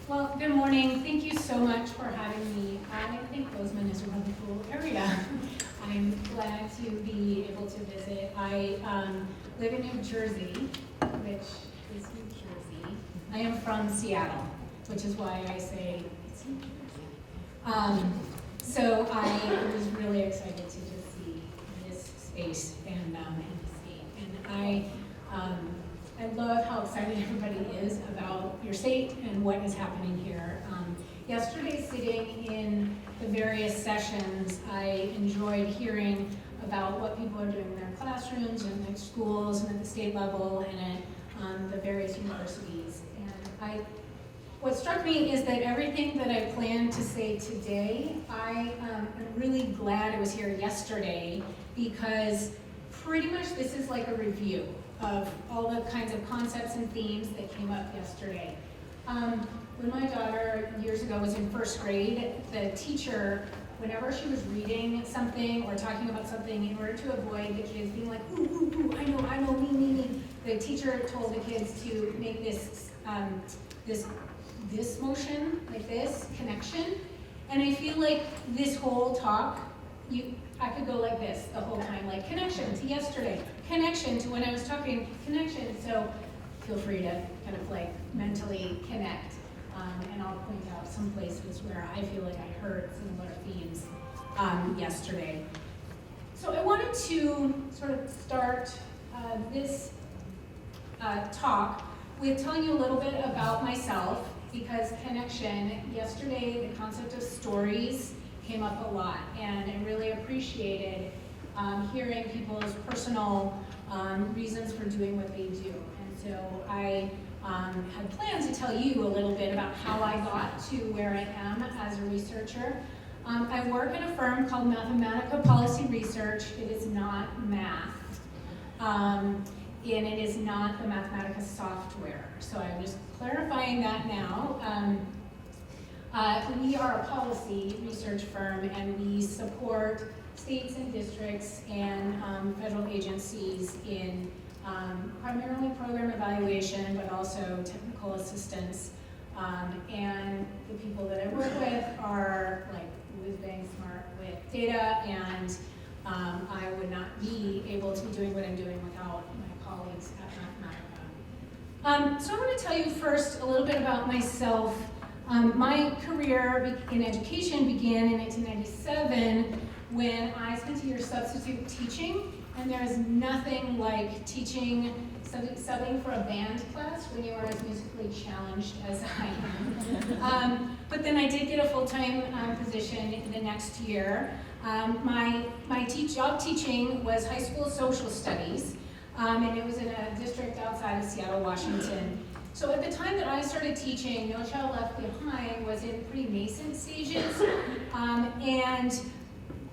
Well, good morning. Thank you so much for having me. I think Bozeman is a wonderful area. I'm glad to be able to visit. I live in New Jersey, which is New Jersey. I am from Seattle, which is why I say it's New Jersey. So I was really excited to just see this space and the state. And I love how excited everybody is about your state and what is happening here. Yesterday, sitting in the various sessions, I enjoyed hearing about what people are doing in their classrooms and their schools and at the state level and at the various universities. And what struck me is that everything that I planned to say today, I am really glad I was here yesterday, because pretty much this is like a review of all the kinds of concepts and themes that came up yesterday. When my daughter years ago was in first grade, the teacher, whenever she was reading something or talking about something, in order to avoid the kids being like, ooh, ooh, ooh, I know, me, the teacher told the kids to make this motion, like this, connection. And I feel like this whole talk, I could go like this the whole time, like connection to yesterday, connection to when I was talking, connection. So feel free to kind of like mentally connect. And I'll point out some places where I feel like I heard similar themes yesterday. So I wanted to sort of start this talk with telling you a little bit about myself, because connection, yesterday the concept of stories came up a lot, and I really appreciated hearing people's personal reasons for doing what they do. And so I had planned to tell you a little bit about how I got to where I am as a researcher. I work at a firm called Mathematica Policy Research. It is not math, and it is not the Mathematica software. So I'm just clarifying that now. We are a policy research firm, and we support states and districts and federal agencies in primarily program evaluation, but also technical assistance. And the people that I work with are like whiz-bang smart with data, and I would not be able to be doing what I'm doing without my colleagues at Mathematica. So I want to tell you first a little bit about myself. My career in education began in 1997 when I spent a year substitute teaching. And there is nothing like teaching, subbing for a band class when you are as musically challenged as I am. But then I did get a full-time position in the next year. My job teaching was high school social studies, and it was in a district outside of Seattle, Washington. So at the time that I started teaching, No Child Left Behind was in pretty nascent stages, and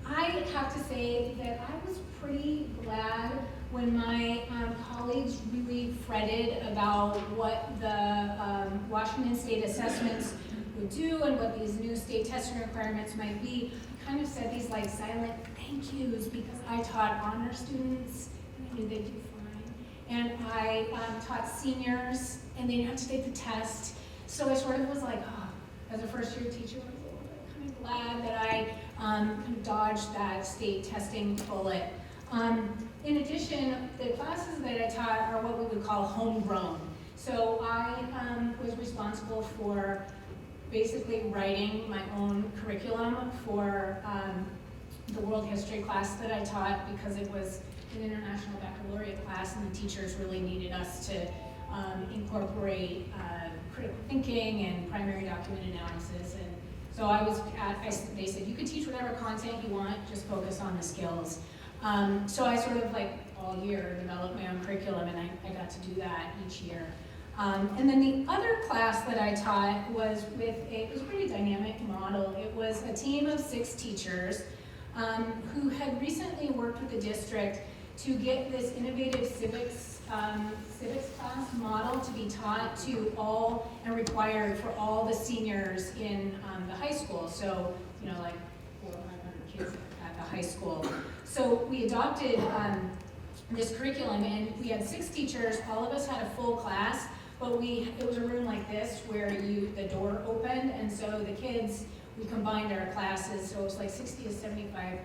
I have to say that I was pretty glad when my colleagues really fretted about what the Washington state assessments would do and what these new state testing requirements might be. I kind of said these like silent thank yous, because I taught honor students and I knew they'd do fine. And I taught seniors and they didn't have to take the test. So I sort of was like, oh, as a first year teacher, I was a little bit kind of glad that I kind of dodged that state testing bullet. In addition, the classes that I taught are what we would call homegrown. So I was responsible for basically writing my own curriculum for the world history class that I taught, because it was an international baccalaureate class and the teachers really needed us to incorporate critical thinking and primary document analysis. And so they said, you could teach whatever content you want, just focus on the skills. So I sort of like all year developed my own curriculum, and I got to do that each year. And then the other class that I taught was it was a pretty dynamic model. It was a team of 6 teachers who had recently worked with the district to get this innovative civics class model to be taught to all and required for all the seniors in the high school. So, like 400 or 500 kids at the high school. So we adopted this curriculum, and we had 6 teachers. All of us had a full class, but it was a room like this where the door opened, and so the kids, we combined our classes, so it was like 60 to 75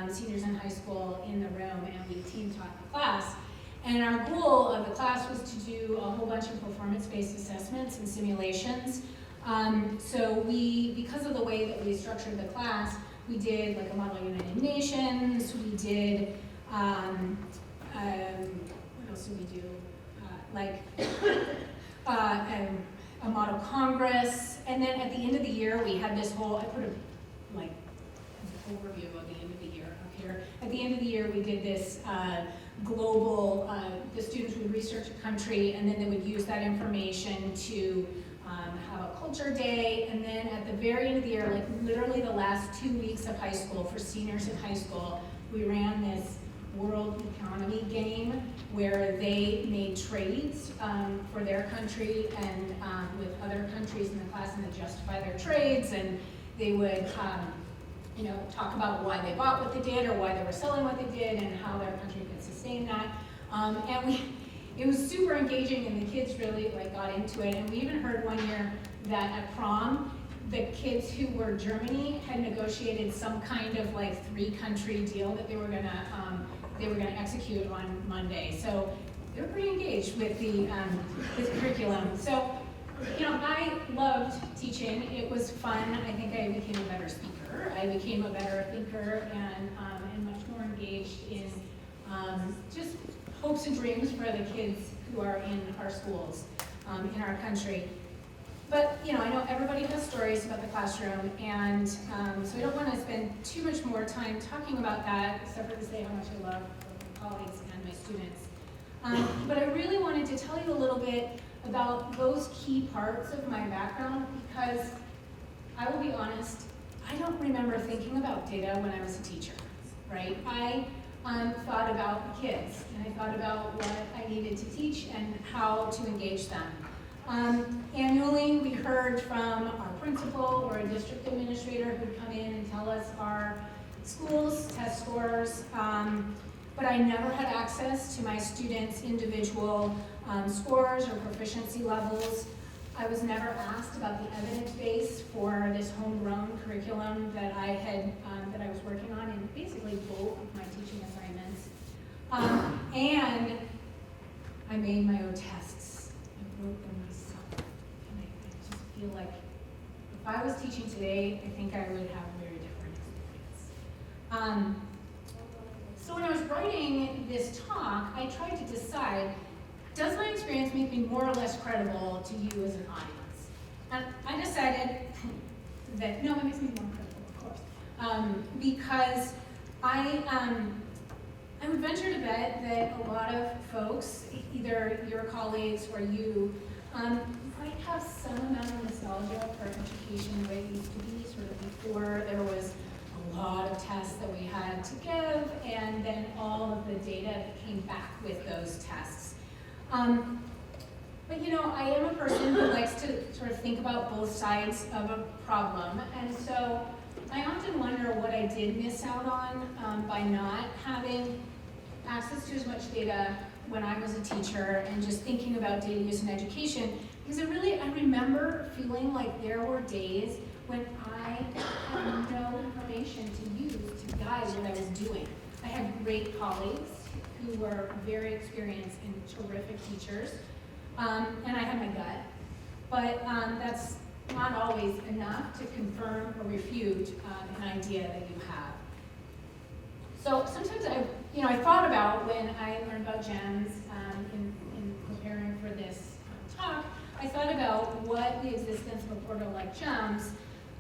seniors in high school in the room, and we team taught the class. And our goal of the class was to do a whole bunch of performance-based assessments and simulations. So because of the way that we structured the class, we did like a model of United Nations, we did, what else did we do? A model Congress, and then at the end of the year, we had this whole, I put an overview of the end of the year up here. At the end of the year, we did this global, the students would research a country, and then they would use that information to have a culture day, and then at the very end of the year, like literally the last 2 weeks of high school, for seniors in high school, we ran this world economy game where they made trades for their country and with other countries in the class, and they justify their trades, and they would talk about why they bought what they did or why they were selling what they did and how their country could sustain that. It was super engaging, and the kids really got into it. And we even heard one year that at prom, the kids who were Germany had negotiated some kind of 3-country deal that they were gonna execute on Monday. So they were pretty engaged with the curriculum. So I loved teaching. It was fun. I think I became a better speaker. I became a better thinker and much more engaged in just hopes and dreams for the kids who are in our schools, in our country. But I know everybody has stories about the classroom, and so I don't want to spend too much more time talking about that, except for to say how much I love my colleagues and my students. But I really wanted to tell you a little bit about those key parts of my background, because I will be honest, I don't remember thinking about data when I was a teacher, right? I thought about the kids, and I thought about what I needed to teach and how to engage them. Annually, we heard from our principal or a district administrator who'd come in and tell us our schools' test scores, but I never had access to my students' individual scores or proficiency levels. I was never asked about the evidence base for this homegrown curriculum that I had that I was working on in basically both of my teaching assignments. And I made my own tests. I wrote them myself. And I just feel like if I was teaching today, I think I would have a very different experience. So when I was writing this talk, I tried to decide, does my experience make me more or less credible to you as an audience? And I decided that no, it makes me more credible, of course, because I would venture to bet that a lot of folks, either your colleagues or you, might have some amount of nostalgia for education the way it used to be, sort of before there was a lot of tests that we had to give, and then all of the data that came back with those tests. But I am a person who likes to sort of think about both sides of a problem, and so I often wonder what I did miss out on by not having access to as much data when I was a teacher and just thinking about data use in education, because I remember feeling like there were days when I had no information to use to guide what I was doing. I had great colleagues who were very experienced and terrific teachers, and I had my gut, but that's not always enough to confirm or refute an idea that you have. So sometimes I thought about when I learned about GEMS in preparing for this talk, I thought about what the existence of a portal like GEMS,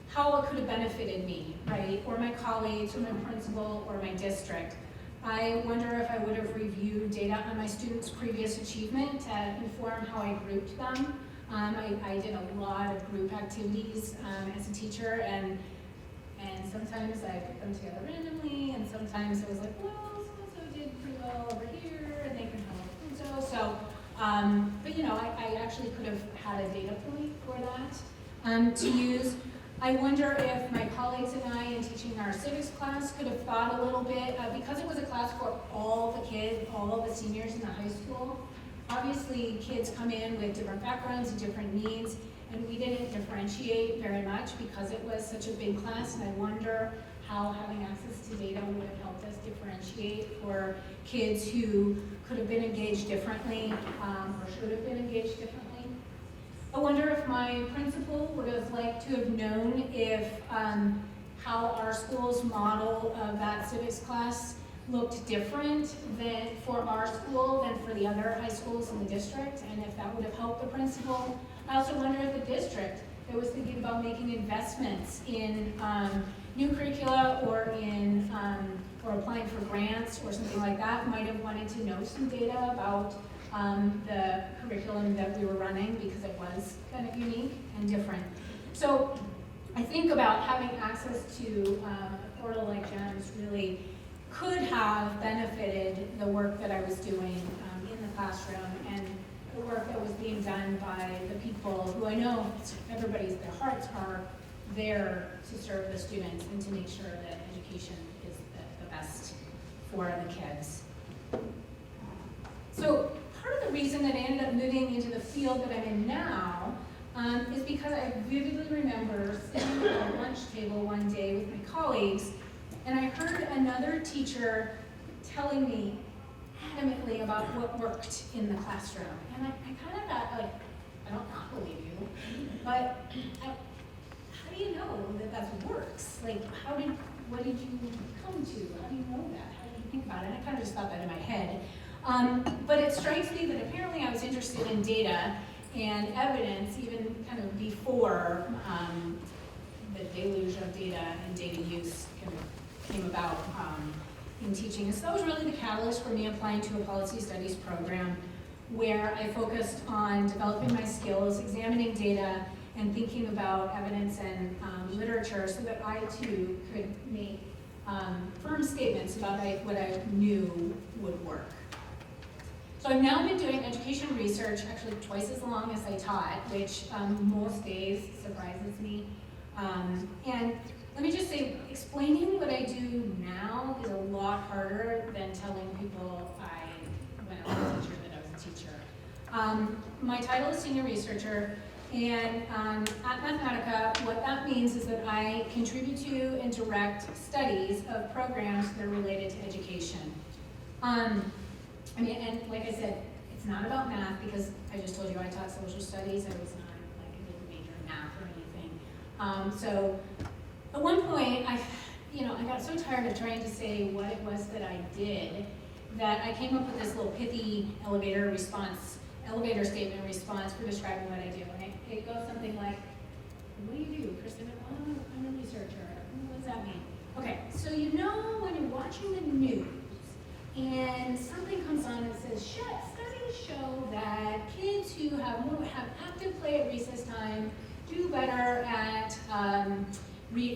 how it could have benefited me, right, or my colleagues, or my principal, or my district. I wonder if I would have reviewed data on my students' previous achievement to inform how I grouped them. I did a lot of group activities as a teacher, and sometimes I put them together randomly, and sometimes it was like, well, so-and-so did pretty well over here, and they can help so-and-so. But I actually could have had a data point for that to use. I wonder if my colleagues and I in teaching our civics class could have thought a little bit, because it was a class for all the kids, all of the seniors in the high school, Obviously, kids come in with different backgrounds and different needs, and we didn't differentiate very much because it was such a big class, and I wonder how having access to data would have helped us differentiate for kids who could have been engaged differently or should have been engaged differently. I wonder if my principal would have liked to have known if how our school's model of that civics class looked different than for our school than for the other high schools in the district, and if that would have helped the principal. I also wonder if the district that was thinking about making investments in new curricula or in or applying for grants or something like that might have wanted to know some data about the curriculum that we were running, because it was kind of unique and different. So I think about having access to a portal like GEMS really could have benefited the work that I was doing in the classroom and the work that was being done by the people who I know their hearts are there to serve the students and to make sure that education is the best for the kids. So part of the reason that I ended up moving into the field that I'm in now is because I vividly remember sitting at a lunch table one day with my colleagues, and I heard another teacher telling me adamantly about what worked in the classroom. And I kind of got like, I don't not believe you, but how do you know that that works? Like, what did you come to? How do you know that? How do you think about it? And I kind of just thought that in my head. But it strikes me that apparently I was interested in data and evidence even kind of before the deluge of data and data use kind of came about in teaching. And so that was really the catalyst for me applying to a policy studies program where I focused on developing my skills, examining data, and thinking about evidence and literature so that I too could make firm statements about what I knew would work. So I've now been doing education research actually twice as long as I taught, which most days surprises me. And let me just say, explaining what I do now is a lot harder than telling people when I was a teacher that I was a teacher. My title is senior researcher, and at Mathematica, what that means is that I contribute to and direct studies of programs that are related to education. And like I said, it's not about math, because I just told you I taught social studies. I was not like I didn't major in math or anything. So at one point, I got so tired of trying to say what it was that I did that I came up with this little pithy elevator statement response for describing what I do. And it goes something like, "What do you do, Kristin?" "Oh, I'm a researcher." "What does that mean?" Okay, so when you're watching the news and something comes on that says, studies show that kids who have active play at recess time do better at,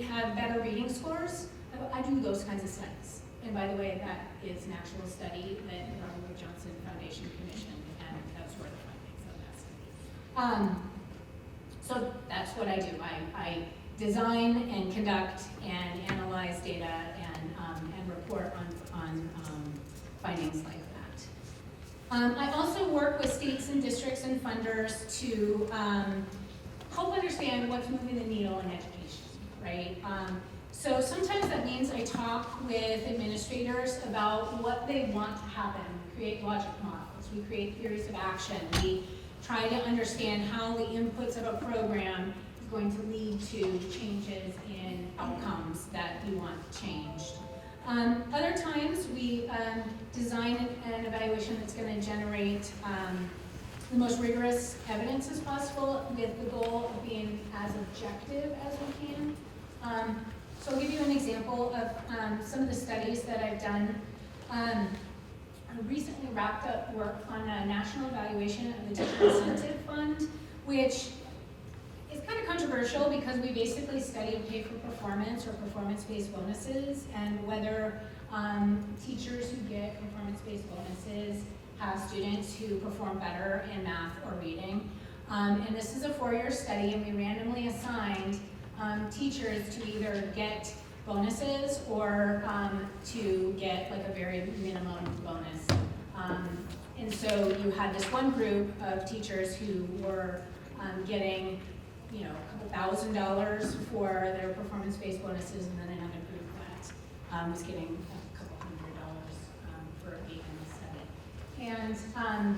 have better reading scores. I do those kinds of studies. And by the way, that is an actual study that the Robert Johnson Foundation commissioned, and that's where the findings of that study. So that's what I do. I design and conduct and analyze data and report on findings like that. I also work with states and districts and funders to help understand what's moving the needle in education, right? So sometimes that means I talk with administrators about what they want to happen. We create logic models, we create theories of action, we try to understand how the inputs of a program is going to lead to changes in outcomes that we want changed. Other times we design an evaluation that's going to generate the most rigorous evidence as possible with the goal of being as objective as we can. So I'll give you an example of some of the studies that I've done. I recently wrapped up work on a national evaluation of the Teacher Incentive Fund, which is kind of controversial because we basically study pay for performance or performance-based bonuses and whether teachers who get performance-based bonuses have students who perform better in math or reading. And this is a 4-year study, and we randomly assigned teachers to either get bonuses or to get like a very minimum bonus And so you had this one group of teachers who were getting, a couple $1,000s for their performance-based bonuses, and then another group that was getting a couple $100 for 8 and 7.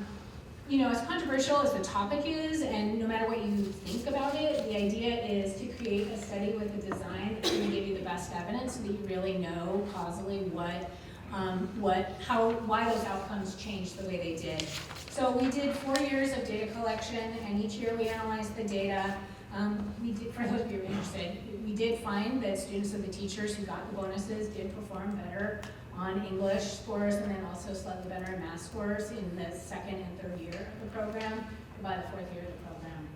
And as controversial as the topic is, and no matter what you think about it, the idea is to create a study with a design that's going to give you the best evidence so that you really know causally why those outcomes changed the way they did. So we did 4 years of data collection, and each year we analyzed the data. For those of you who are interested, we did find that students of the teachers who got the bonuses did perform better on English scores, and then also slightly better in math scores in the second and third year of the program. And by the fourth year of the program,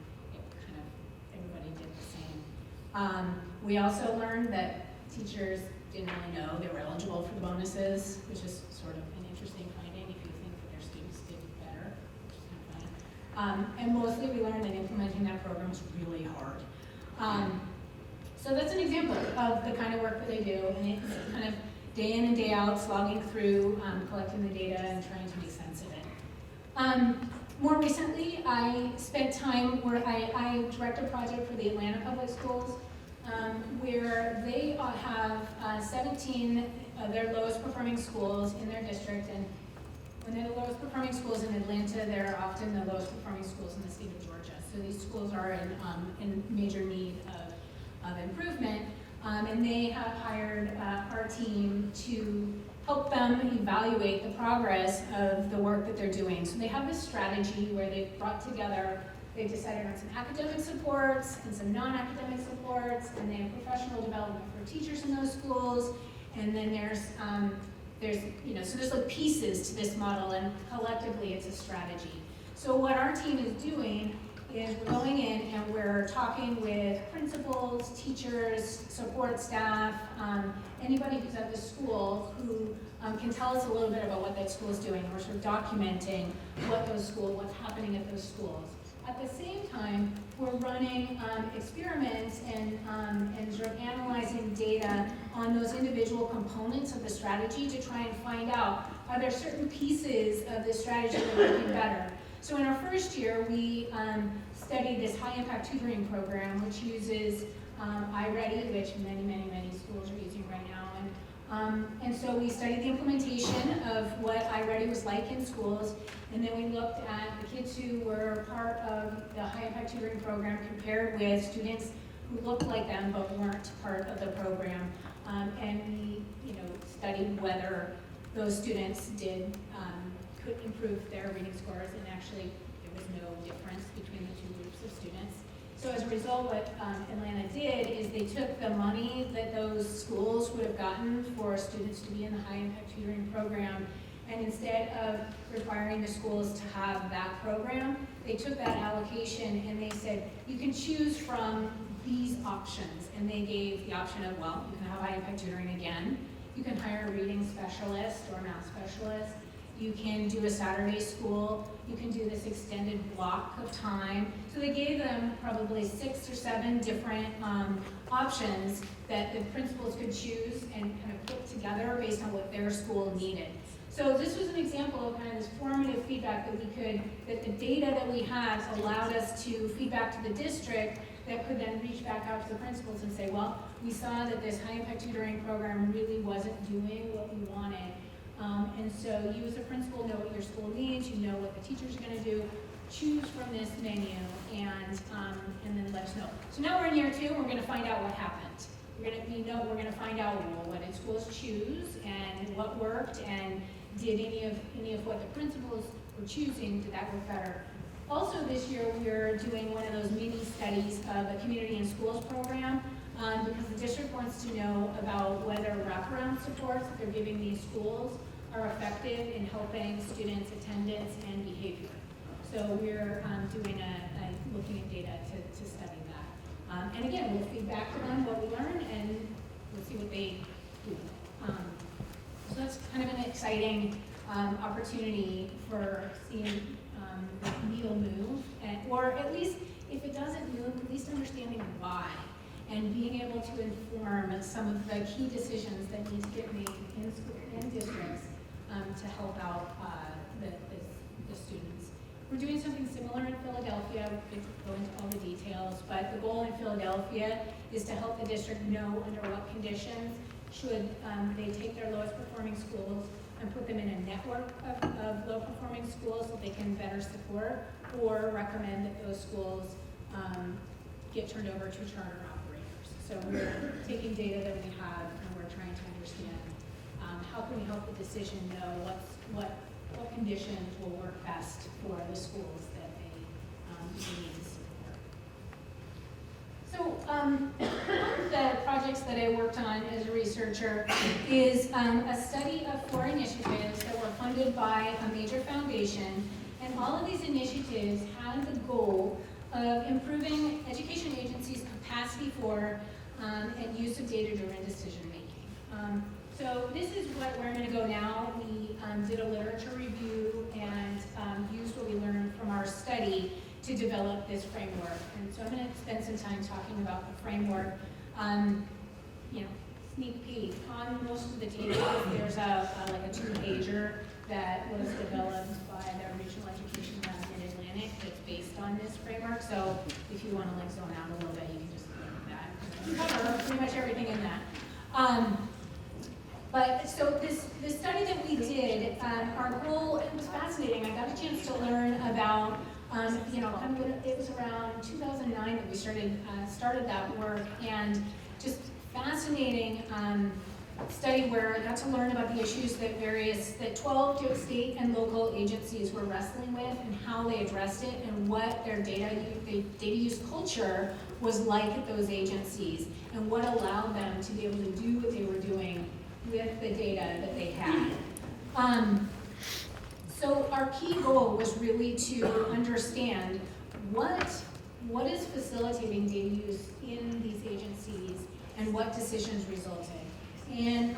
everybody did the same. We also learned that teachers didn't really know they were eligible for the bonuses, which is sort of an interesting finding if you think that their students did better, which is kind of funny. And mostly we learned that implementing that program is really hard. So that's an example of the kind of work that they do, and it's kind of day in and day out, slogging through, collecting the data and trying to make sense of it. More recently, I spent time where I direct a project for the Atlanta Public Schools, where they have 17 of their lowest performing schools in their district, and when they're the lowest performing schools in Atlanta, they're often the lowest performing schools in the state of Georgia. So these schools are in major need of improvement. And they have hired our team to help them evaluate the progress of the work that they're doing. So they have this strategy where they've brought together, they've decided on some academic supports and some non-academic supports, and they have professional development for teachers in those schools. And then there's like pieces to this model, and collectively it's a strategy. So what our team is doing is we're going in and we're talking with principals, teachers, support staff, anybody who's at the school who can tell us a little bit about what that school is doing. We're sort of documenting what's happening at those schools. At the same time, we're running experiments and sort of analyzing data on those individual components of the strategy to try and find out, are there certain pieces of the strategy that are working better? So in our first year, we studied this high-impact tutoring program, which uses iReady, which many schools are using right now. And so we studied the implementation of what iReady was like in schools, and then we looked at the kids who were part of the high-impact tutoring program compared with students who looked like them but weren't part of the program. And we studied whether those students could improve their reading scores, and actually there was no difference between the two groups of students. So as a result, what Atlanta did is they took the money that those schools would have gotten for students to be in the high-impact tutoring program, and instead of requiring the schools to have that program, they took that allocation and they said, you can choose from these options. And they gave the option of, well, you can have high-impact tutoring again, you can hire a reading specialist or math specialist, you can do a Saturday school, you can do this extended block of time. So they gave them probably 6 or 7 different options that the principals could choose and kind of put together based on what their school needed. So this was an example of kind of this formative feedback that the data that we had allowed us to feed back to the district that could then reach back out to the principals and say, well, we saw that this high-impact tutoring program really wasn't doing what we wanted. And so you as a principal know what your school needs, you know what the teacher's going to do, choose from this menu, and then let us know. So now we're in year 2, and we're going to find out what happened. We're going to find out, well, what did schools choose, and what worked, and did any of what the principals were choosing, did that work better? Also this year we're doing one of those mini studies of a community and schools program, because the district wants to know about whether wraparound supports that they're giving these schools are effective in helping students' attendance and behavior. So we're looking at data to study that. And again, we'll feed back to them what we learn, and we'll see what they do. So that's kind of an exciting opportunity for seeing the needle move, or at least if it doesn't move, at least understanding why, and being able to inform some of the key decisions that need to get made in districts to help out the students. We're doing something similar in Philadelphia. We could go into all the details, but the goal in Philadelphia is to help the district know under what conditions should they take their lowest performing schools and put them in a network of low performing schools so they can better support, or recommend that those schools get turned over to charter operators. So we're taking data that we have and we're trying to understand how can we help the decision know what conditions will work best for the schools that they need to support. So one of the projects that I worked on as a researcher is a study of 4 initiatives that were funded by a major foundation, and all of these initiatives had the goal of improving education agencies' capacity for and use of data during decision making. So this is where I'm going to go now. We did a literature review and used what we learned from our study to develop this framework. And so I'm going to spend some time talking about the framework. Sneak peek, on most of the tables there's like a 2-pager that was developed by the Regional Education Lab in Atlantic that's based on this framework. So if you want to like zone out a little bit, you can just look at that. We cover pretty much everything in that. But so this study that we did, our goal, it was fascinating. I got a chance to learn about, it was around 2009 that we started that work, and just fascinating study where I got to learn about the issues that 12 state and local agencies were wrestling with and how they addressed it and what their data use culture was like at those agencies and what allowed them to be able to do what they were doing with the data that they had. So our key goal was really to understand what is facilitating data use in these agencies and what decisions resulted. And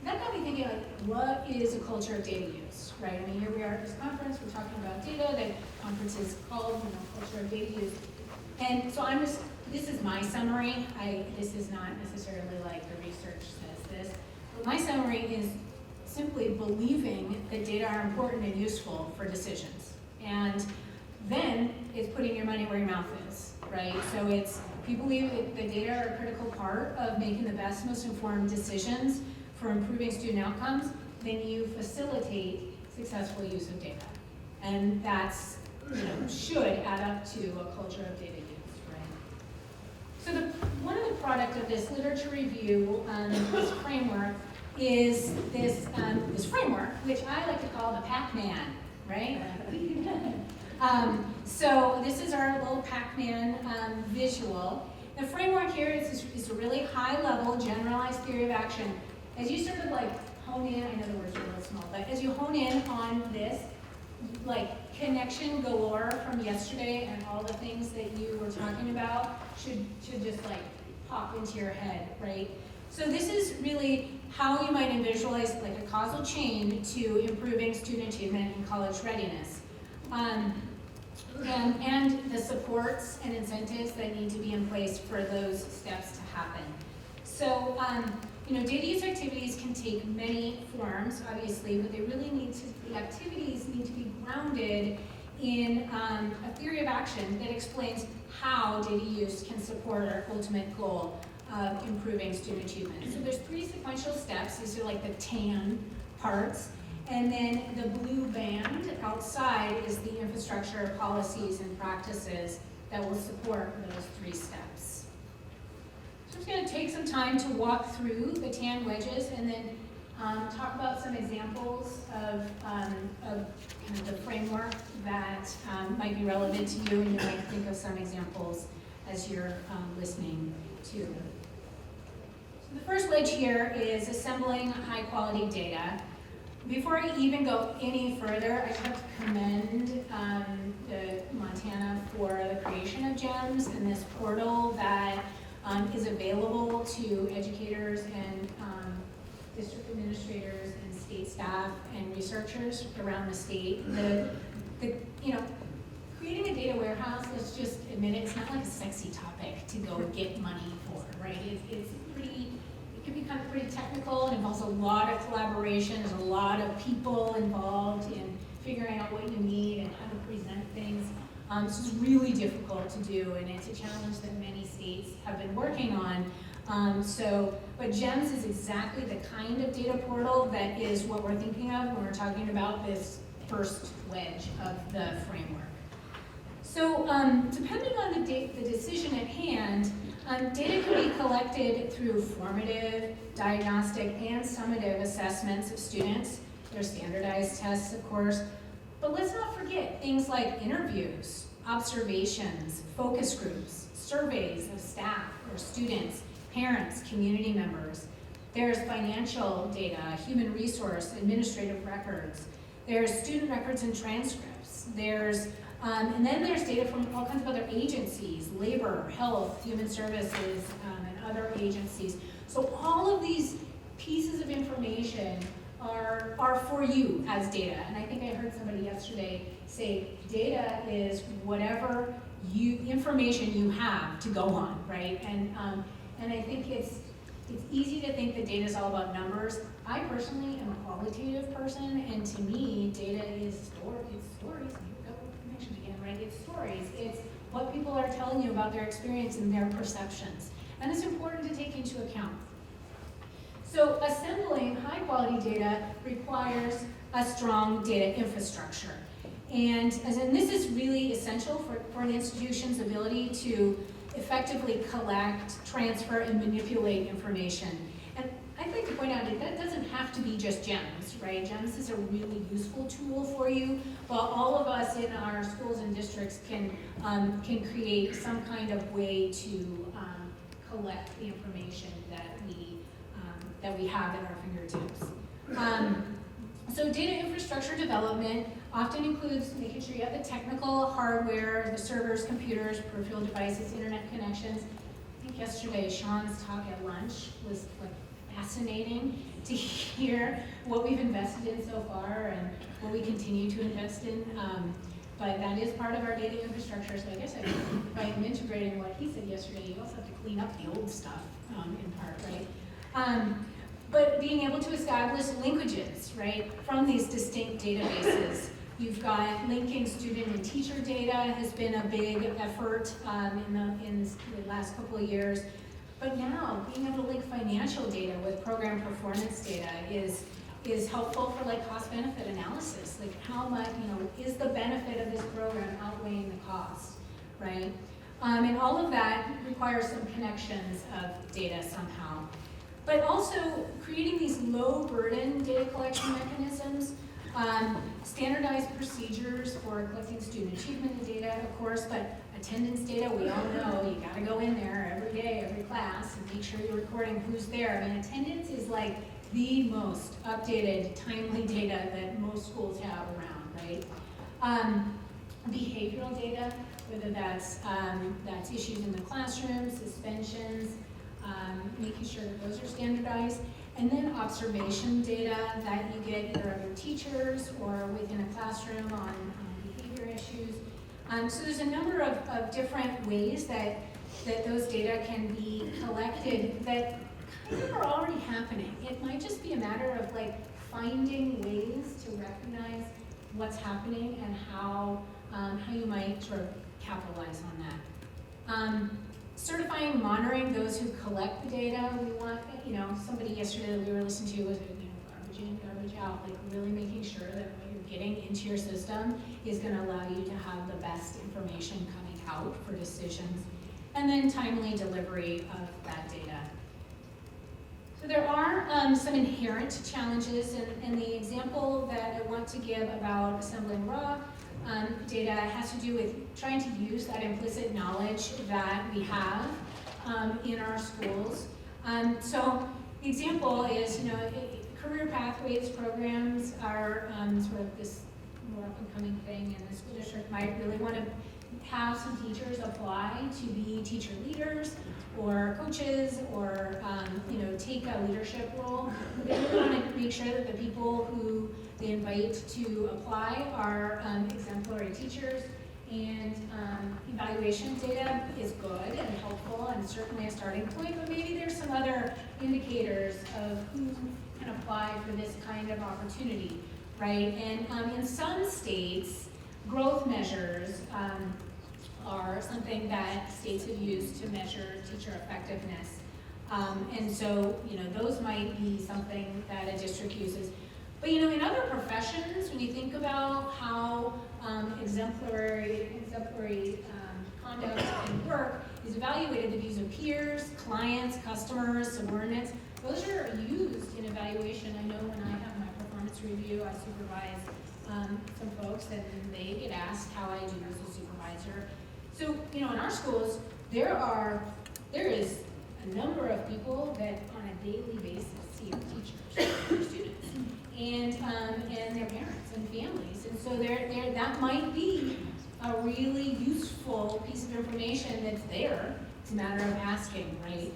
that got me thinking, like, what is a culture of data use, right? I mean, here we are at this conference, we're talking about data. The conference is called, Culture of Data Use. And so this is my summary. This is not necessarily like the research says this, but my summary is simply believing that data are important and useful for decisions. And then it's putting your money where your mouth is, right? So if you believe that the data are a critical part of making the best, most informed decisions for improving student outcomes, then you facilitate successful use of data. And that's, should add up to a culture of data use, right? So one of the product of this literature review, this framework, is this framework, which I like to call the Pac-Man, right? So this is our little Pac-Man visual. The framework here is a really high-level, generalized theory of action. As you sort of like hone in, I know the words are a little small, but as you hone in on this, like connection galore from yesterday and all the things that you were talking about should just like pop into your head, right? So this is really how you might visualize like a causal chain to improving student achievement and college readiness. And the supports and incentives that need to be in place for those steps to happen. So, data use activities can take many forms, obviously, but the activities need to be grounded in a theory of action that explains how data use can support our ultimate goal of improving student achievement. So there's 3 sequential steps. These are like the tan parts. And then the blue band outside is the infrastructure, policies, and practices that will support those 3 steps. So I'm just going to take some time to walk through the tan wedges and then talk about some examples of kind of the framework that might be relevant to you, and you might think of some examples as you're listening to. So the first wedge here is assembling high-quality data. Before I even go any further, I just have to commend the Montana for the creation of GEMS and this portal that is available to educators and district administrators and state staff and researchers around the state. Creating a data warehouse, let's just admit it, it's not like a sexy topic to go get money for, right? It can be kind of pretty technical. It involves a lot of collaboration. There's a lot of people involved in figuring out what you need and how to present things. So it's really difficult to do, and it's a challenge that many states have been working on. But GEMS is exactly the kind of data portal that is what we're thinking of when we're talking about this first wedge of the framework. So depending on the decision at hand, data can be collected through formative, diagnostic, and summative assessments of students. There's standardized tests, of course. But let's not forget things like interviews, observations, focus groups, surveys of staff or students, parents, community members. There's financial data, human resource, administrative records. There's student records and transcripts. And then there's data from all kinds of other agencies, labor, health, human services, and other agencies. So all of these pieces of information are for you as data. And I think I heard somebody yesterday say data is whatever information you have to go on, right? And I think it's easy to think that data is all about numbers. I personally am a qualitative person, and to me, data is stories. Here we go, connection again, right? It's stories. It's what people are telling you about their experience and their perceptions. And it's important to take into account. So assembling high-quality data requires a strong data infrastructure. And this is really essential for an institution's ability to effectively collect, transfer, and manipulate information. And I'd like to point out that doesn't have to be just GEMS, right? GEMS is a really useful tool for you, but all of us in our schools and districts can create some kind of way to collect the information that we have at our fingertips. So data infrastructure development often includes making sure you have the technical hardware, the servers, computers, peripheral devices, internet connections. I think yesterday Sean's talk at lunch was like fascinating to hear what we've invested in so far and what we continue to invest in. But that is part of our data infrastructure. So I guess by integrating what he said yesterday, you also have to clean up the old stuff in part, right? But being able to establish linkages, right, from these distinct databases. You've got linking student and teacher data has been a big effort in the last couple of years. But now, being able to link financial data with program performance data is helpful for like cost-benefit analysis. Like how much, is the benefit of this program outweighing the cost, right? And all of that requires some connections of data somehow. But also creating these low-burden data collection mechanisms, standardized procedures for collecting student achievement data, of course, but attendance data, we all know, you gotta go in there every day, every class, and make sure you're recording who's there. I mean, attendance is like the most updated, timely data that most schools have around, right? Behavioral data, whether that's issues in the classroom, suspensions, making sure that those are standardized, and then observation data that you get either of your teachers or within a classroom on behavior issues. So there's a number of different ways that those data can be collected that kind of are already happening. It might just be a matter of like finding ways to recognize what's happening and how you might sort of capitalize on that. Certifying and monitoring those who collect the data. We want, somebody yesterday that we were listening to was, garbage in, garbage out, like really making sure that what you're getting into your system is going to allow you to have the best information coming out for decisions. And then timely delivery of that data. So there are some inherent challenges, and the example that I want to give about assembling raw data has to do with trying to use that implicit knowledge that we have in our schools. So the example is, career pathways programs are sort of this more up and coming thing, and the school district might really want to have some teachers apply to be teacher leaders or coaches or take a leadership role. They really want to make sure that the people who they invite to apply are exemplary teachers And evaluation data is good and helpful and certainly a starting point, but maybe there's some other indicators of who can apply for this kind of opportunity, right? And in some states, growth measures are something that states have used to measure teacher effectiveness. And so, those might be something that a district uses. But in other professions, when you think about how exemplary conduct and work is evaluated, the views of peers, clients, customers, subordinates, those are used in evaluation. I know when I have my performance review, I supervise some folks, and they get asked how I do as a supervisor. So, in our schools, there is a number of people that on a daily basis see our teachers, our students, and their parents and families. And so that might be a really useful piece of information that's there. It's a matter of asking, right?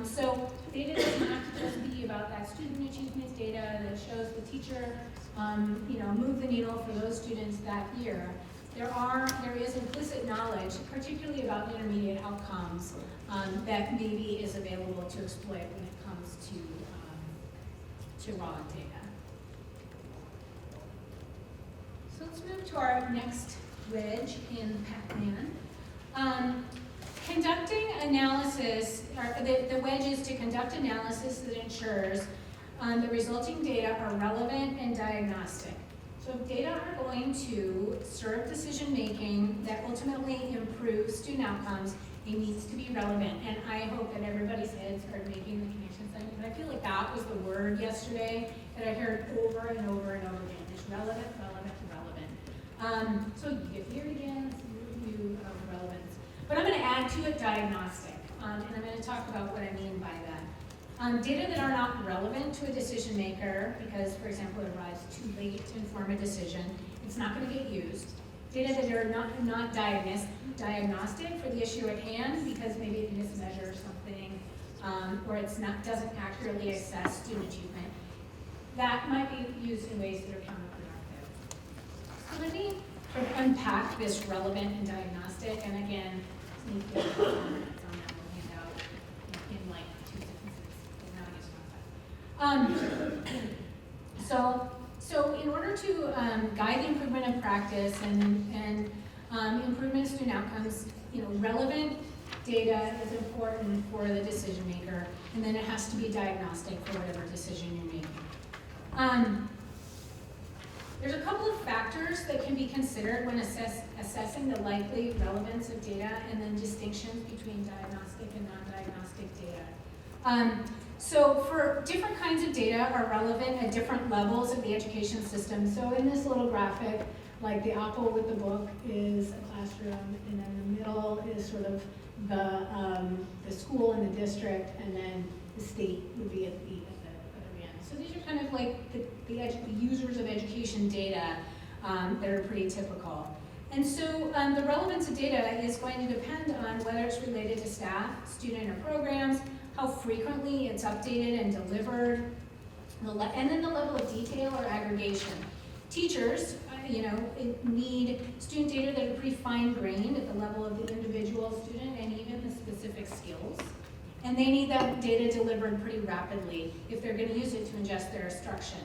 So data doesn't have to just be about that student achievement data that shows the teacher, move the needle for those students that year. There is implicit knowledge, particularly about intermediate outcomes, that maybe is available to exploit when it comes to raw data. So let's move to our next wedge in Pac-Man. Conducting analysis, the wedge is to conduct analysis that ensures the resulting data are relevant and diagnostic. So if data are going to serve decision-making that ultimately improves student outcomes, it needs to be relevant. And I hope that everybody's heads are making the connections. I feel like that was the word yesterday that I heard over and over and over again. It's relevant, relevant, relevant. So you get here again, it's a review of relevance. But I'm going to add to it diagnostic, and I'm going to talk about what I mean by that. Data that are not relevant to a decision maker, because, for example, it arrives too late to inform a decision, it's not going to get used. Data that are not diagnostic for the issue at hand, because maybe it mismeasures something, or doesn't accurately assess student achievement, that might be used in ways that are counterproductive. So let me sort of unpack this relevant and diagnostic, and again, sneak peek on that little handout in like 2 sentences. So in order to guide the improvement of practice and improvement of student outcomes, relevant data is important for the decision maker, and then it has to be diagnostic for whatever decision you're making. There's a couple of factors that can be considered when assessing the likely relevance of data, and then distinctions between diagnostic and non-diagnostic data. So for different kinds of data are relevant at different levels of the education system. So in this little graphic, like the apple with the book is a classroom, and then the middle is sort of the school and the district, and then the state would be at the other end. So these are kind of like the users of education data that are pretty typical. And so the relevance of data is going to depend on whether it's related to staff, student, or programs, how frequently it's updated and delivered, and then the level of detail or aggregation. Teachers, need student data that are pretty fine-grained at the level of the individual student and even the specific skills. And they need that data delivered pretty rapidly if they're going to use it to ingest their instruction.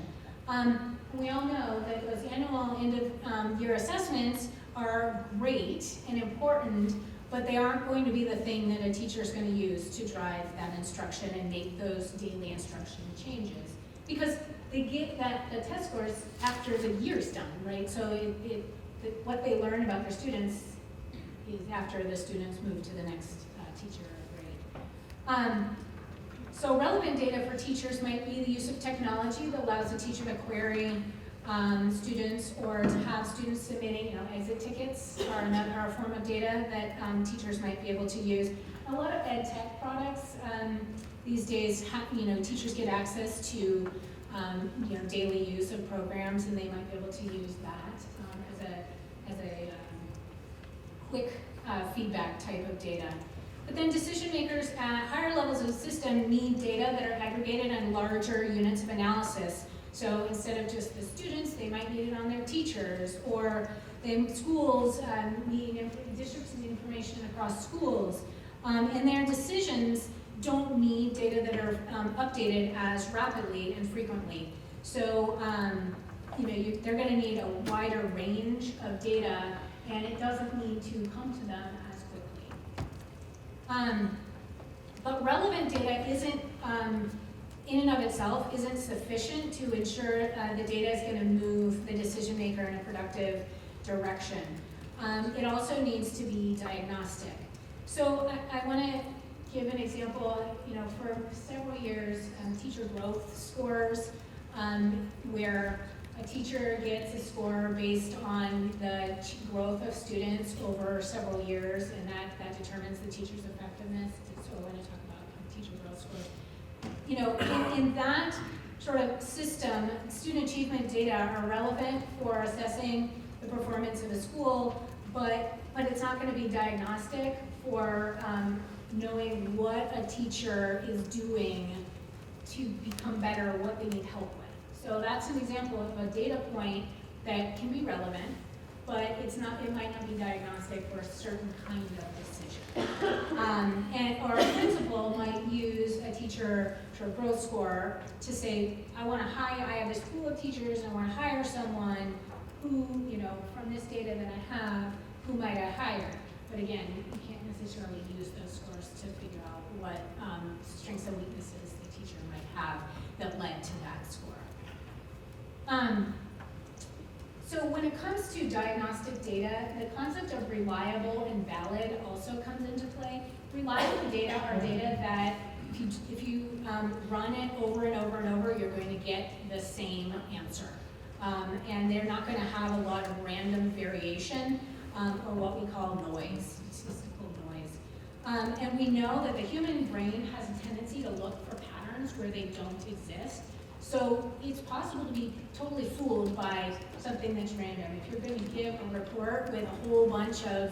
We all know that those annual end-of-year assessments are great and important, but they aren't going to be the thing that a teacher is going to use to drive that instruction and make those daily instruction changes. Because they get the test scores after the year's done, right? So what they learn about their students is after the students move to the next teacher or grade. So relevant data for teachers might be the use of technology that allows the teacher to query students, or to have students submitting, exit tickets are a form of data that teachers might be able to use. A lot of ed tech products these days, teachers get access to daily use of programs, and they might be able to use that as a quick feedback type of data. But then decision makers at higher levels of the system need data that are aggregated on larger units of analysis. So instead of just the students, they might need it on their teachers, or The schools districts need information across schools, and their decisions don't need data that are updated as rapidly and frequently. So, they're going to need a wider range of data, and it doesn't need to come to them as quickly. But relevant data isn't, in and of itself, isn't sufficient to ensure the data is going to move the decision maker in a productive direction. It also needs to be diagnostic. So I want to give an example. For several years, teacher growth scores, where a teacher gets a score based on the growth of students over several years, and that determines the teacher's effectiveness. So I want to talk about teacher growth scores. In that sort of system, student achievement data are relevant for assessing the performance of a school, but it's not going to be diagnostic for knowing what a teacher is doing to become better, what they need help with. So that's an example of a data point that can be relevant, but it might not be diagnostic for a certain kind of decision. Or a principal might use a teacher sort of growth score to say, I have this pool of teachers, and I want to hire someone who, from this data that I have, who might I hire? But again, you can't necessarily use those scores to figure out what strengths and weaknesses the teacher might have that led to that score. So when it comes to diagnostic data, the concept of reliable and valid also comes into play. Reliable data are data that if you run it over and over and over, you're going to get the same answer. And they're not going to have a lot of random variation, or what we call noise, statistical noise. And we know that the human brain has a tendency to look for patterns where they don't exist. So it's possible to be totally fooled by something that's random. If you're going to give a report with a whole bunch of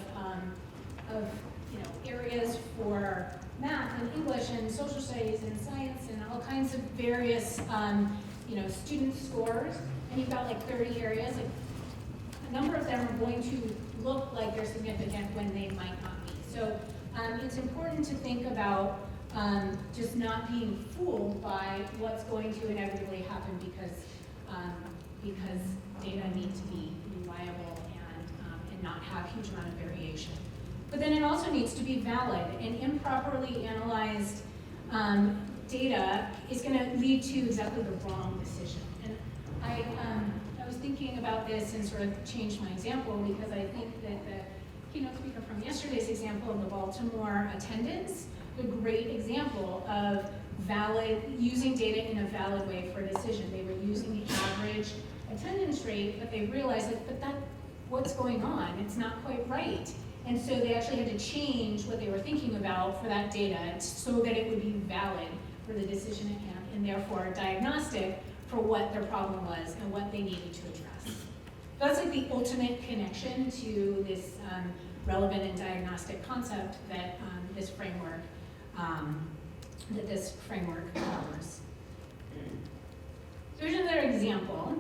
areas for math and English and social studies and science and all kinds of various student scores, and you've got like 30 areas, like a number of them are going to look like they're significant when they might not be. So it's important to think about just not being fooled by what's going to inevitably happen because data need to be reliable and not have huge amount of variation. But then it also needs to be valid, and improperly analyzed data is going to lead to exactly the wrong decision. And I was thinking about this and sort of changed my example because I think that the keynote speaker from yesterday's example of the Baltimore attendance, a great example of using data in a valid way for a decision. They were using the average attendance rate, but they realized what's going on? It's not quite right. And so they actually had to change what they were thinking about for that data so that it would be valid for the decision at hand, and therefore diagnostic for what their problem was and what they needed to address. That's like the ultimate connection to this relevant and diagnostic concept that this framework covers. So here's another example.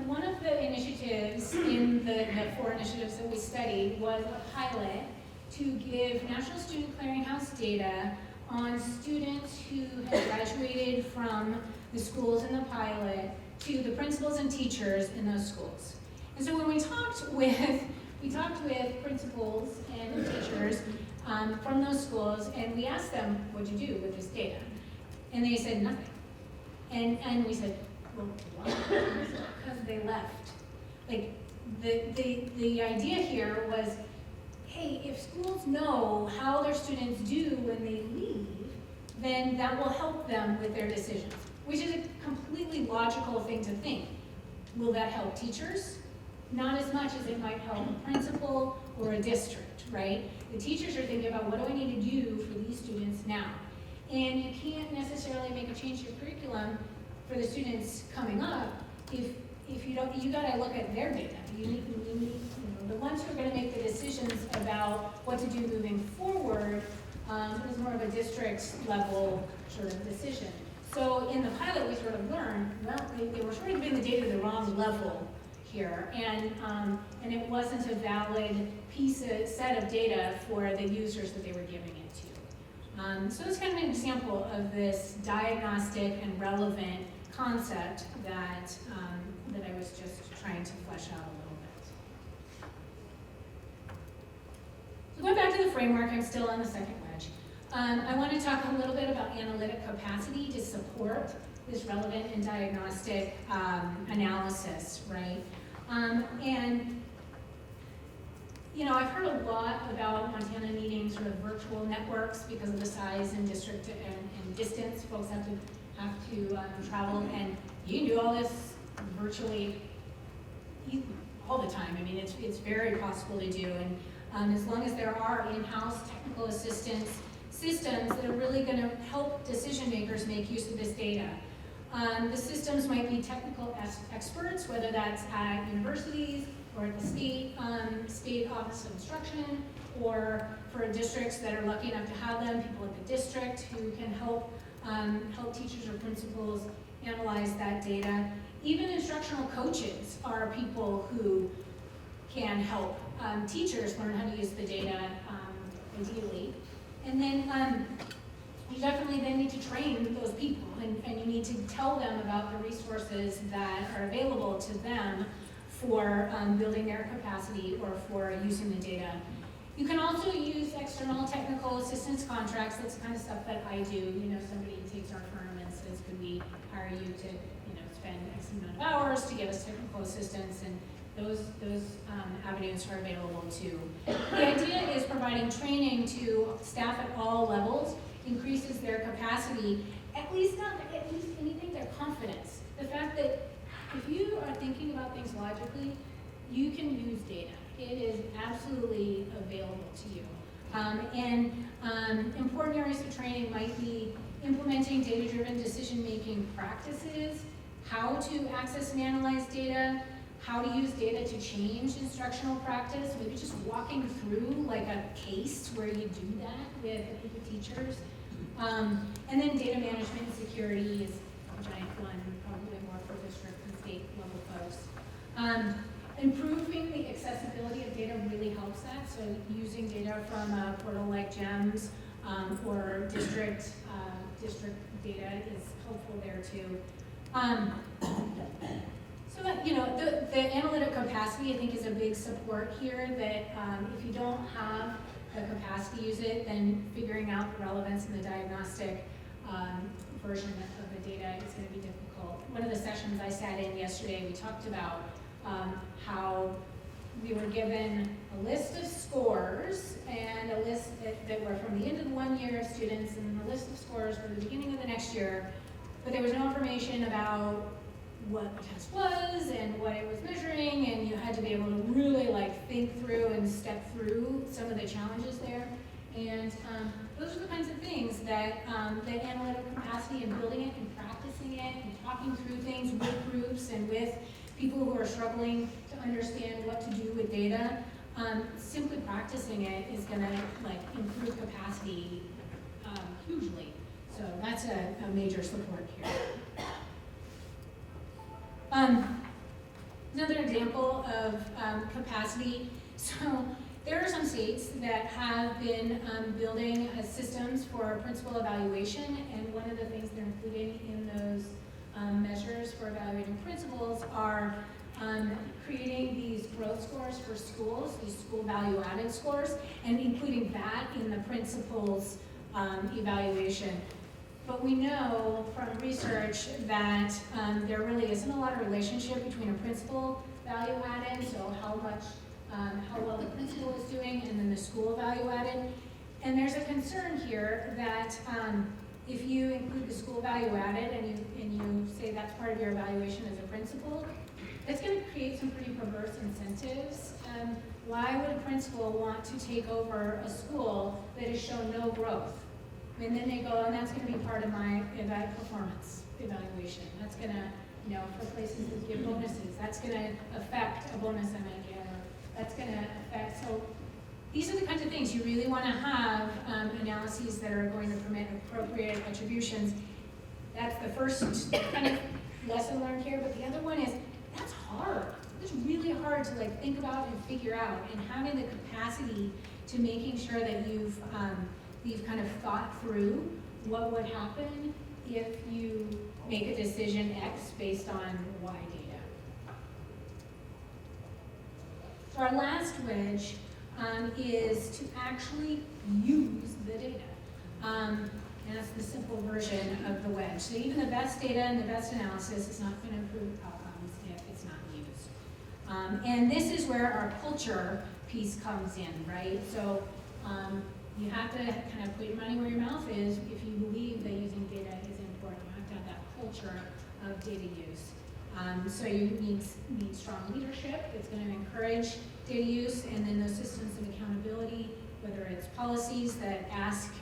One of the initiatives in the 4 initiatives that we studied was a pilot to give National Student Clearinghouse data on students who had graduated from the schools in the pilot to the principals and teachers in those schools. And so when we talked with principals and teachers from those schools, and we asked them, what'd you do with this data? And they said nothing. And we said, well, why? Because they left. Like, the idea here was, hey, if schools know how their students do when they leave, then that will help them with their decisions, which is a completely logical thing to think. Will that help teachers? Not as much as it might help a principal or a district, right? The teachers are thinking about, what do I need to do for these students now? And you can't necessarily make a change to your curriculum for the students coming up if you don't. You got to look at their data. You need the ones who are going to make the decisions about what to do moving forward. Is more of a district level sort of decision. So in the pilot, we sort of learned, well, they were sort of giving the data the wrong level here, and it wasn't a valid set of data for the users that they were giving it to. So it's kind of an example of this diagnostic and relevant concept that I was just trying to flesh out a little bit. So going back to the framework, I'm still on the second wedge. I want to talk a little bit about analytic capacity to support this relevant and diagnostic analysis, right? And I've heard a lot about Montana needing sort of virtual networks because of the size and district and distance. Folks have to travel, and you can do all this virtually all the time. I mean, it's very possible to do, and as long as there are in-house technical assistance systems that are really going to help decision makers make use of this data. The systems might be technical experts, whether that's at universities or at the state office of instruction, or for districts that are lucky enough to have them, people at the district who can help teachers or principals analyze that data. Even instructional coaches are people who can help teachers learn how to use the data ideally. And then you definitely then need to train those people, and you need to tell them about the resources that are available to them for building their capacity or for using the data. You can also use external technical assistance contracts. That's the kind of stuff that I do. Somebody takes our firm and says, could we hire you to spend X amount of hours to give us technical assistance, and those avenues are available too. The idea is providing training to staff at all levels increases their capacity, at least anything, their confidence. The fact that if you are thinking about things logically, you can use data. It is absolutely available to you. Important areas of training might be implementing data-driven decision-making practices, how to access and analyze data, how to use data to change instructional practice, maybe just walking through like a case where you do that with a group of teachers. And then data management and security is a giant one, probably more for district and state level folks. Improving the accessibility of data really helps that, so using data from a portal like GEMS or district data is helpful there too. So that, the analytic capacity, I think, is a big support here, that if you don't have the capacity to use it, then figuring out the relevance in the diagnostic version of the data is going to be difficult. One of the sessions I sat in yesterday, we talked about how we were given a list of scores and a list that were from the end of the 1 year of students, and a list of scores for the beginning of the next year, but there was no information about what the test was and what it was measuring, and you had to be able to really think through and step through some of the challenges there. And those are the kinds of things that that analytical capacity and building it and practicing it and talking through things with groups and with people who are struggling to understand what to do with data, simply practicing it is going to improve capacity hugely. So that's a major support here. Another example of capacity. So there are some states that have been building systems for principal evaluation, and one of the things they're including in those measures for evaluating principals are creating these growth scores for schools, these school value-added scores, and including that in the principal's evaluation. But we know from research that there really isn't a lot of relationship between a principal value added, so how well the principal is doing, and then the school value added. And there's a concern here that if you include the school value added and you say that's part of your evaluation as a principal, that's going to create some pretty perverse incentives. Why would a principal want to take over a school that has shown no growth? And then they go, and that's going to be part of my performance evaluation. That's going to, for places that give bonuses, that's going to affect a bonus I might get, or that's going to affect. So these are the kinds of things you really want to have analyses that are going to permit appropriate attributions. That's the first kind of lesson learned here. But the other one is that's hard. It's really hard to like think about and figure out, and having the capacity to making sure that you've kind of thought through what would happen if you make a decision X based on Y data. So our last wedge is to actually use the data. And that's the simple version of the wedge. So even the best data and the best analysis is not going to improve outcomes if it's not used. And this is where our culture piece comes in, right? So you have to kind of put your money where your mouth is if you believe that using data is important. You have to have that culture of data use. So you need strong leadership. It's going to encourage data use, and then those systems of accountability, whether it's policies that ask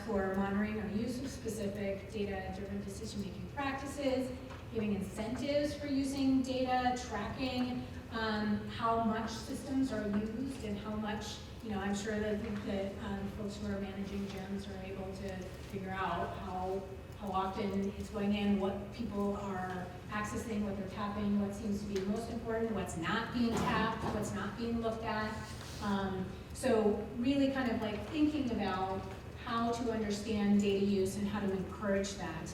for monitoring or use of specific data-driven decision-making practices, giving incentives for using data, tracking how much systems are used and how much, I'm sure that folks who are managing gyms are able to figure out how often it's going in, what people are accessing, what they're tapping, what seems to be most important, what's not being tapped, what's not being looked at. So really kind of like thinking about how to understand data use and how to encourage that.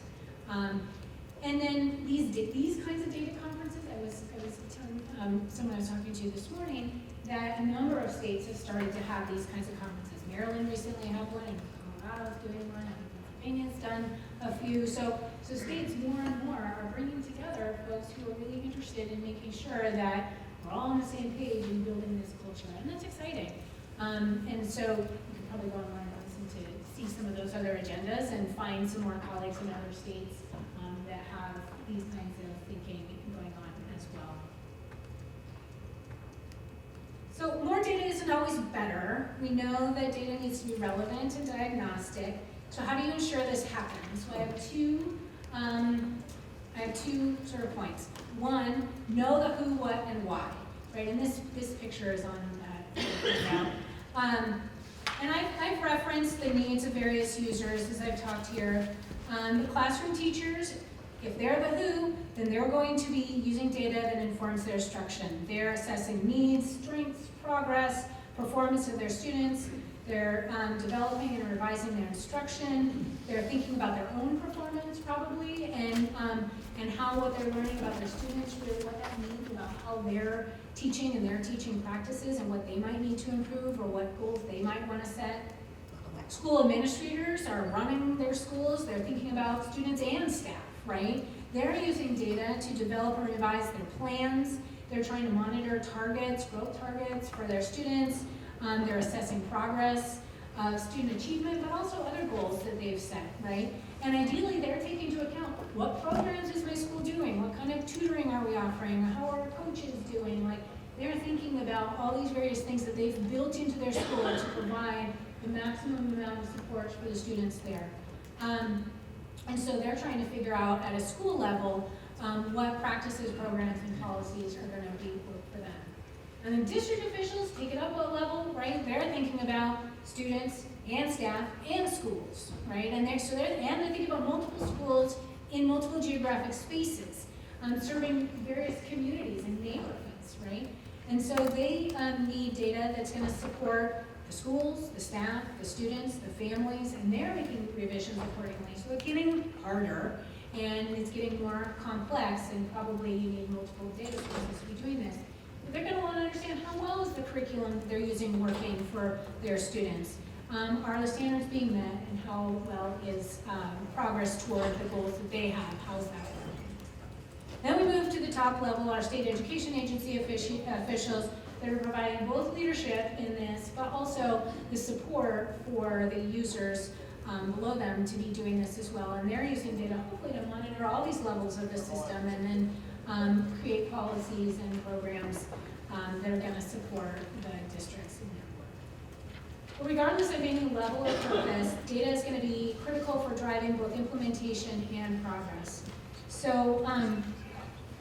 And then these kinds of data conferences, I was telling someone I was talking to this morning that a number of states have started to have these kinds of conferences. Maryland recently had one, and Colorado's doing one, and Pennsylvania's done a few. So states more and more are bringing together folks who are really interested in making sure that we're all on the same page in building this culture, and that's exciting. And so you can probably go online and listen to see some of those other agendas and find some more colleagues in other states that have these kinds of thinking going on as well. So more data isn't always better. We know that data needs to be relevant and diagnostic. So how do you ensure this happens? So I have two sort of points. One, know the who, what, and why, right? And this picture is on now. And I've referenced the needs of various users as I've talked here. The classroom teachers, if they're the who, then they're going to be using data that informs their instruction. They're assessing needs, strengths, progress, performance of their students. They're developing and revising their instruction. They're thinking about their own performance probably, and how what they're learning about their students, really what that means about how they're teaching and their teaching practices and what they might need to improve or what goals they might want to set. School administrators are running their schools. They're thinking about students and staff, right? They're using data to develop and revise their plans. They're trying to monitor targets, growth targets for their students. They're assessing progress, student achievement, but also other goals that they've set, right? And ideally, they're taking into account what programs is my school doing? What kind of tutoring are we offering? How are coaches doing? Like, they're thinking about all these various things that they've built into their school to provide the maximum amount of support for the students there. And so they're trying to figure out at a school level what practices, programs, and policies are going to be work for them. And then district officials take it up a level, right? They're thinking about students and staff and schools, right? And they're thinking about multiple schools in multiple geographic spaces, serving various communities and neighborhoods, right? And so they need data that's going to support the schools, the staff, the students, the families, and they're making revisions accordingly. So it's getting harder and it's getting more complex, and probably you need multiple data sources to be doing this. But they're going to want to understand how well is the curriculum that they're using working for their students. Are the standards being met, and how well is progress toward the goals that they have? How's that working? Then we move to the top level, our state education agency officials that are providing both leadership in this, but also the support for the users below them to be doing this as well. And they're using data hopefully to monitor all these levels of the system and then create policies and programs that are going to support the districts in their work. But regardless of any level of purpose, data is going to be critical for driving both implementation and progress. So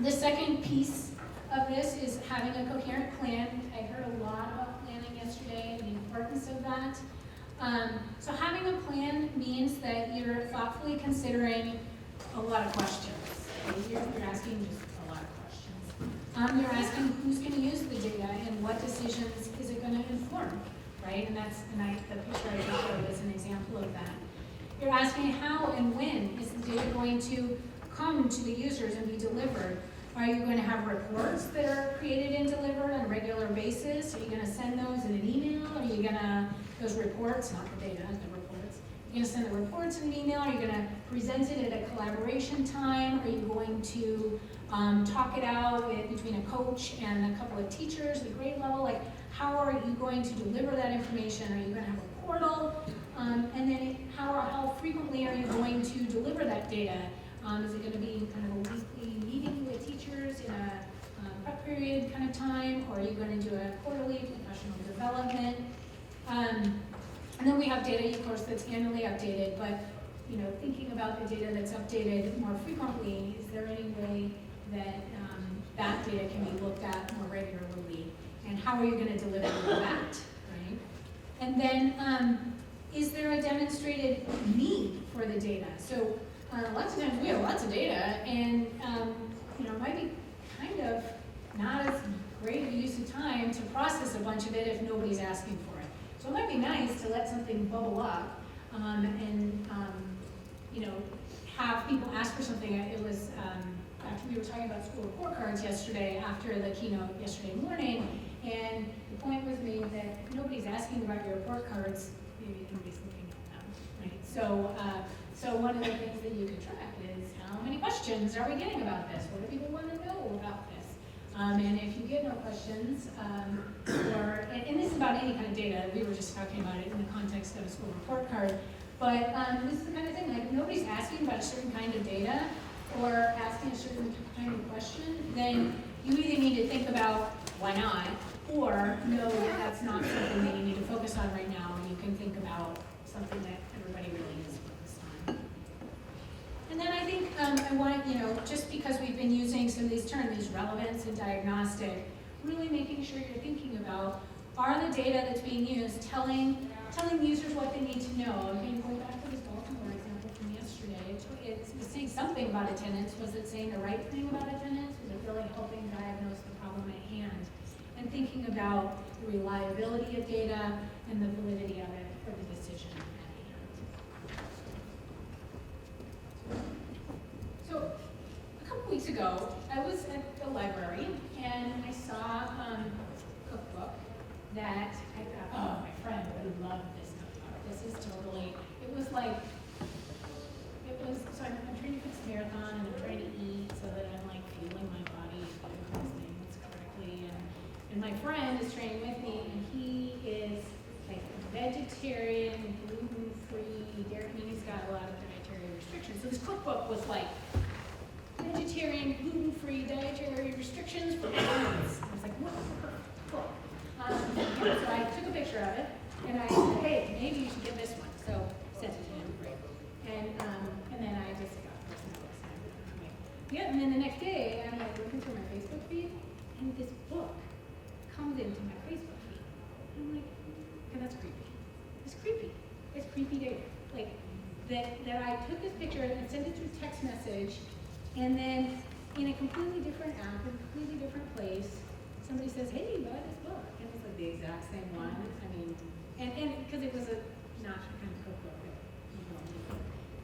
the second piece of this is having a coherent plan. I heard a lot about planning yesterday and the importance of that. So having a plan means that you're thoughtfully considering a lot of questions. You're asking just a lot of questions. You're asking who's going to use the data and what decisions is it going to inform, right? And the picture I just showed is an example of that. You're asking how and when is the data going to come to the users and be delivered? Are you going to have reports that are created and delivered on a regular basis? Are you going to send those in an email? Are you going to, those reports, not the data, the reports. Are you going to send the reports in an email? Are you going to present it at a collaboration time? Are you going to talk it out between a coach and a couple of teachers at grade level? Like, how are you going to deliver that information? Are you going to have a portal? And then how frequently are you going to deliver that data? Is it going to be kind of a weekly meeting with teachers in a prep period kind of time, or are you going to do a quarterly professional development? And then we have data, of course, that's annually updated, but thinking about the data that's updated more frequently, is there any way that that data can be looked at more regularly? And how are you going to deliver that, right? And then, is there a demonstrated need for the data? So lots of times we have lots of data, and it might be kind of not as great a use of time to process a bunch of it if nobody's asking for it. So it might be nice to let something bubble up and have people ask for something. It was after we were talking about school report cards yesterday, after the keynote yesterday morning, and the point was made that nobody's asking about your report cards. Maybe nobody's looking at them, right? So one of the things that you can track is how many questions are we getting about this? What do people want to know about this? And if you get no questions, and this is about any kind of data, we were just talking about it in the context of a school report card, but this is the kind of thing, like if nobody's asking about a certain kind of data or asking a certain kind of question, then you either need to think about why not, or know that that's not something that you need to focus on right now, and you can think about something that everybody really needs to focus on. And then I think I want, just because we've been using some of these terms, these relevance and diagnostic, really making sure you're thinking about, are the data that's being used telling users what they need to know? Again, going back to this Baltimore example from yesterday, it was saying something about attendance. Was it saying the right thing about attendance? Was it really helping diagnose the problem at hand? And thinking about the reliability of data and the validity of it for the decision at hand. So a couple weeks ago, I was at the library and I saw a cookbook that I thought, my friend would love this cookbook. This is totally, so I'm training for this marathon and I'm trying to eat so that I'm like fueling my body, doing those things correctly. And my friend is training with me and he is like vegetarian, gluten-free, he's got a lot of dietary restrictions. So this cookbook was like vegetarian, gluten-free dietary restrictions for parents. I was like, what? Cool. So I took a picture of it and I said, hey, maybe you should get this one. So I sent it to him. And then I just got personal. Yeah, and then the next day I'm like looking through my Facebook feed and this book comes into my Facebook feed. And I'm like, okay, that's creepy. It's creepy. It's creepy data. Like that I took this picture and sent it through text message, and then in a completely different app, in a completely different place, somebody says, hey, buy this book. And it's like the exact same one. I mean, and because it was a not kind of cookbook.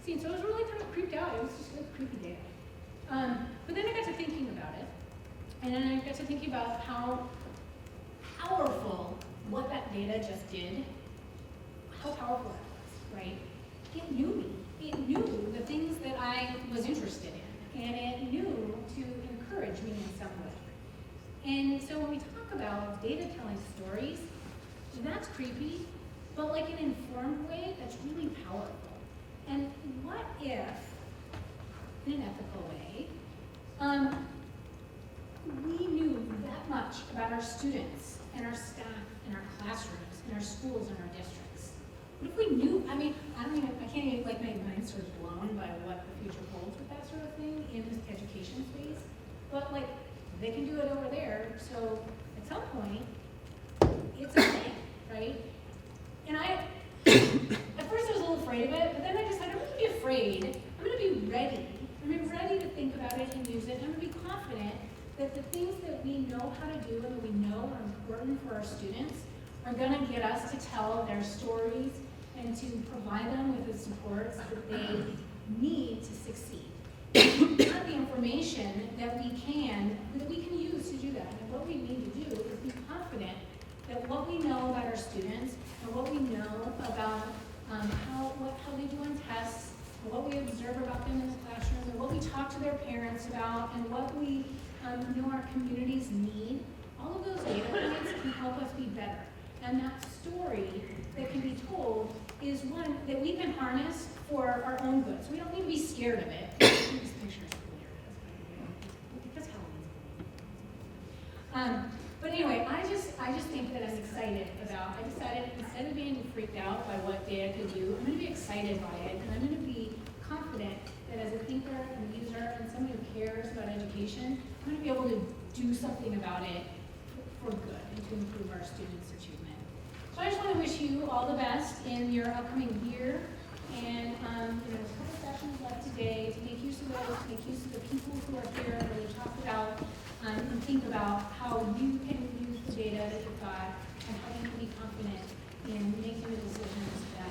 See, so I was really kind of creeped out. It was just like creepy data. But then I got to thinking about it, and then I got to thinking about how powerful what that data just did, how powerful that was, right? It knew me. It knew the things that I was interested in, and it knew to encourage me in some way. And so when we talk about data telling stories, that's creepy, but like in an informed way, that's really powerful. And what if, in an ethical way, we knew that much about our students and our staff and our classrooms and our schools and our districts? What if we knew, I can't even, like, my mind's sort of blown by what the future holds with that sort of thing in this education space. But, like, they can do it over there, so at some point, it's a thing, right? And at first I was a little afraid of it, but then I decided I'm not going to be afraid. I'm going to be ready. I'm going to be ready to think about it and use it. I'm going to be confident that the things that we know how to do and that we know are important for our students are gonna get us to tell their stories and to provide them with the supports that they need to succeed. We have the information that we can use to do that. And what we need to do is be confident that what we know about our students and what we know about how they do on tests, and what we observe about them in the classroom, and what we talk to their parents about, and what we know our communities need, all of those data points can help us be better. And that story that can be told is one that we can harness for our own good. So we don't need to be scared of it. This picture is really because Halloween's. But anyway, I just think that I'm excited about. I decided instead of being freaked out by what data could do, I'm going to be excited by it, and I'm going to be confident that as a thinker and user and someone who cares about education, I'm going to be able to do something about it for good and to improve our students' achievement. So I just want to wish you all the best in your upcoming year, and there's a couple sessions left today to make use of those, to make use of the people who are here, and really talk about and think about how you can use the data that you've got and how you can be confident in making the decisions that